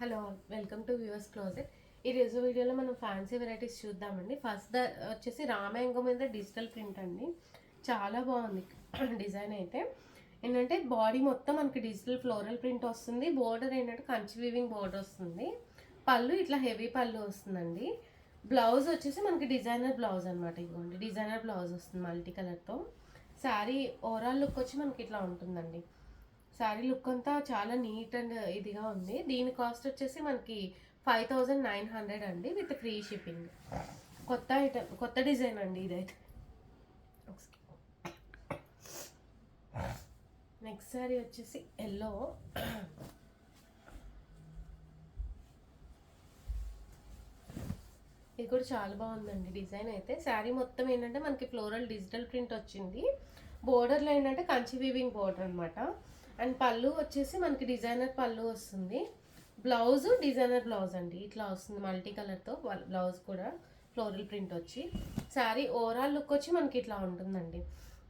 Hello, welcome to viewers closet. ఈరోజు వీడియోలో మనం ఫ్యాన్సీ వెరైటీస్ చూద్దామండి. ఫస్ట్ వచ్చేసి రామాయంగం మీద డిజిటల్ ప్రింట్ అండి. చాలా బాగుంది డిజైన్ అయితే. ఏంటంటే బాడీ మొత్తం మనకి డిజిటల్ ఫ్లోరల్ ప్రింట్ వస్తుంది. బోర్డర్ ఏంటంటే కంచి వీవింగ్ బోర్డర్ వస్తుంది. పళ్ళు ఇట్లా హెవీ పళ్ళు వస్తుందండి. బ్లౌజ్ వచ్చేసి మనకి డిజైనర్ బ్లౌజ్ అనమాట. ఇదిగోండి డిజైనర్ బ్లౌజ్ వస్తుంది మల్టీ కలర్తో. శారీ ఓవరాల్ లుక్ వచ్చి మనకి ఇట్లా ఉంటుందండి. శారీ లుక్ అంతా చాలా నీట్ అండ్ ఇదిగా ఉంది. దీని కాస్ట్ వచ్చేసి మనకి 5900 అండి, విత్ ఫ్రీ షిప్పింగ్. కొత్త ఐటమ్, కొత్త డిజైన్ అండి ఇదైతే. నెక్స్ట్ శారీ వచ్చేసి ఎల్లో. ఇది కూడా చాలా బాగుందండి డిజైన్ అయితే. శారీ మొత్తం ఏంటంటే మనకి ఫ్లోరల్ డిజిటల్ ప్రింట్ వచ్చింది. బోర్డర్లో ఏంటంటే కంచి వీవింగ్ బోర్డర్ అనమాట. అండ్ పళ్ళు వచ్చేసి మనకి డిజైనర్ పళ్ళు వస్తుంది. బ్లౌజ్ డిజైనర్ బ్లౌజ్ అండి, ఇట్లా వస్తుంది మల్టీ కలర్తో. బ్లౌజ్ కూడా ఫ్లోరల్ ప్రింట్ వచ్చి. శారీ ఓవరాల్ లుక్ వచ్చి మనకి ఇట్లా ఉంటుందండి.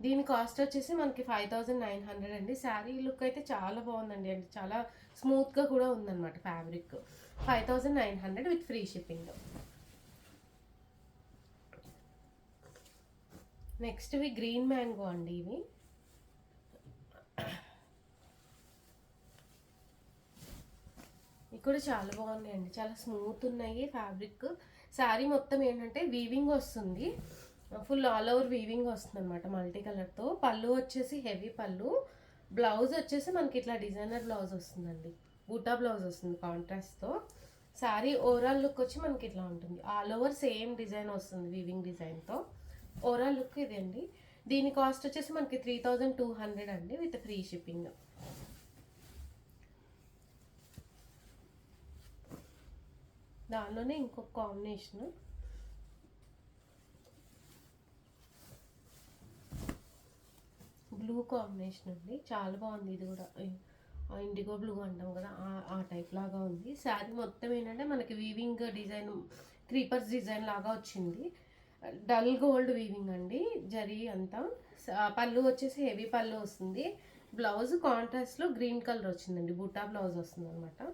దీని కాస్ట్ వచ్చేసి మనకి 5900 అండి. శారీ లుక్ అయితే చాలా బాగుందండి, అంటే చాలా స్మూత్గా కూడా ఉందన్నమాట fabric. 5900 with free shipping. Next ఇవి గ్రీన్ మ్యాంగో అండి. ఇవి కూడా చాలా బాగున్నాయండి, చాలా స్మూత్ ఉన్నాయి ఫ్యాబ్రిక్. శారీ మొత్తం ఏంటంటే వీవింగ్ వస్తుంది, ఫుల్ ఆల్ ఓవర్ వీవింగ్ వస్తుంది అనమాట మల్టీ కలర్తో. పళ్ళు వచ్చేసి హెవీ పళ్ళు. బ్లౌజ్ వచ్చేసి మనకి ఇట్లా డిజైనర్ బ్లౌజ్ వస్తుందండి, బూటా బ్లౌజ్ వస్తుంది కాంట్రాస్ట్తో. శారీ ఓవరాల్ లుక్ వచ్చి మనకి ఇట్లా ఉంటుంది. ఆల్ ఓవర్ సేమ్ డిజైన్ వస్తుంది వీవింగ్ డిజైన్తో. ఓవరాల్ లుక్ ఇదండి. దీని కాస్ట్ వచ్చేసి మనకి 3200 అండి, విత్ ఫ్రీ షిప్పింగ్. దానిలోనే ఇంకొక కాంబినేషన్ బ్లూ కాంబినేషన్ అండి, చాలా బాగుంది. ఇది కూడా ఇండిగో బ్లూ అంటాం కదా, ఆ టైప్ లాగా ఉంది. శారీ మొత్తం ఏంటంటే మనకి వీవింగ్ డిజైన్, క్రీపర్స్ డిజైన్ లాగా వచ్చింది. డల్ గోల్డ్ వీవింగ్ అండి, జరీ అంతా. పళ్ళు వచ్చేసి హెవీ పళ్ళు వస్తుంది. బ్లౌజ్ కాంట్రాస్ట్లో గ్రీన్ కలర్ వచ్చిందండి, బుటా బ్లౌజ్ వస్తుంది అనమాట.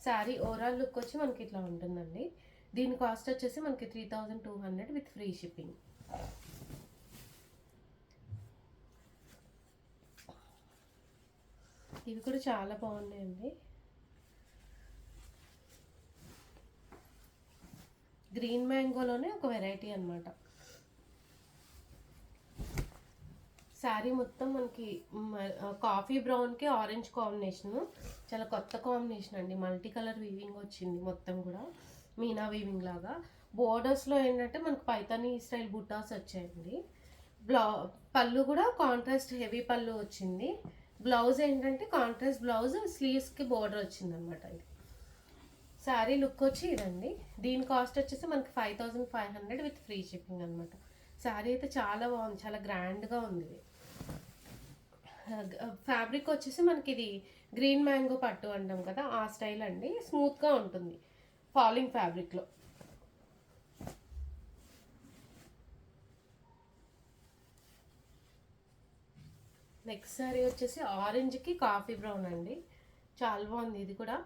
శారీ ఓవరాల్ లుక్ వచ్చి మనకి ఇట్లా ఉంటుందండి. దీని కాస్ట్ వచ్చేసి మనకి 3200 విత్ ఫ్రీ షిప్పింగ్. ఇవి కూడా చాలా బాగున్నాయండి. గ్రీన్ మ్యాంగోలోనే ఒక వెరైటీ అనమాట. శారీ మొత్తం మనకి కాఫీ బ్రౌన్కి ఆరెంజ్ కాంబినేషన్, చాలా కొత్త కాంబినేషన్ అండి. మల్టీ కలర్ వీవింగ్ వచ్చింది మొత్తం కూడా, మీనా వీవింగ్ లాగా. బోర్డర్స్లో ఏంటంటే మనకు పైతానీ స్టైల్ బుట్టాస్ వచ్చాయండి. పళ్ళు కూడా కాంట్రాస్ట్ హెవీ పళ్ళు వచ్చింది. బ్లౌజ్ ఏంటంటే కాంట్రాస్ట్ బ్లౌజ్, స్లీవ్స్కి బోర్డర్ వచ్చింది అనమాట. ఇది శారీ లుక్ వచ్చి ఇదండి. దీని కాస్ట్ వచ్చేసి మనకి 5500 విత్ ఫ్రీ షిప్పింగ్ అనమాట. శారీ అయితే చాలా బాగుంది, చాలా గ్రాండ్గా ఉంది. ఫ్యాబ్రిక్ వచ్చేసి మనకి ఇది గ్రీన్ మ్యాంగో పట్టు అంటాం కదా, ఆ స్టైల్ అండి. స్మూత్గా ఉంటుంది ఫాలింగ్ ఫ్యాబ్రిక్లో. నెక్స్ట్ శారీ వచ్చేసి ఆరెంజ్కి కాఫీ బ్రౌన్ అండి, చాలా బాగుంది ఇది కూడా.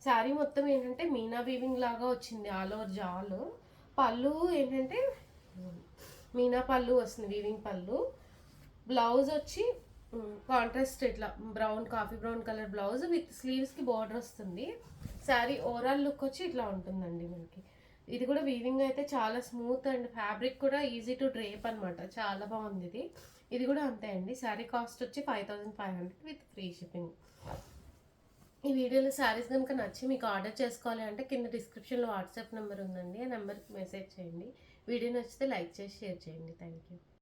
శారీ మొత్తం ఏంటంటే మీనా వీవింగ్ లాగా వచ్చింది ఆల్ ఓవర్ జాల్. పళ్ళు ఏంటంటే మీనా పళ్ళు వస్తుంది, వీవింగ్ పళ్ళు. బ్లౌజ్ వచ్చి కాంట్రాస్ట్ ఇట్లా brown, coffee brown colour blouse with స్లీవ్స్కి బార్డర్ వస్తుంది. శారీ ఓవరాల్ లుక్ వచ్చి ఇట్లా ఉంటుందండి మనకి. ఇది కూడా వీవింగ్ అయితే చాలా స్మూత్ అండ్ ఫ్యాబ్రిక్ కూడా ఈజీ టు డ్రేప్ అనమాట, చాలా బాగుంది ఇది. ఇది కూడా అంతే అండి. శారీ కాస్ట్ వచ్చి 5500 విత్ ఫ్రీ షిప్పింగ్. ఈ వీడియోలో శారీస్ కనుక నచ్చి మీకు ఆర్డర్ చేసుకోవాలి అంటే కింద డిస్క్రిప్షన్లో వాట్సాప్ నెంబర్ ఉందండి, ఆ నెంబర్కి మెసేజ్ చేయండి. వీడియో నచ్చితే లైక్ చేసి షేర్ చేయండి. Thank you.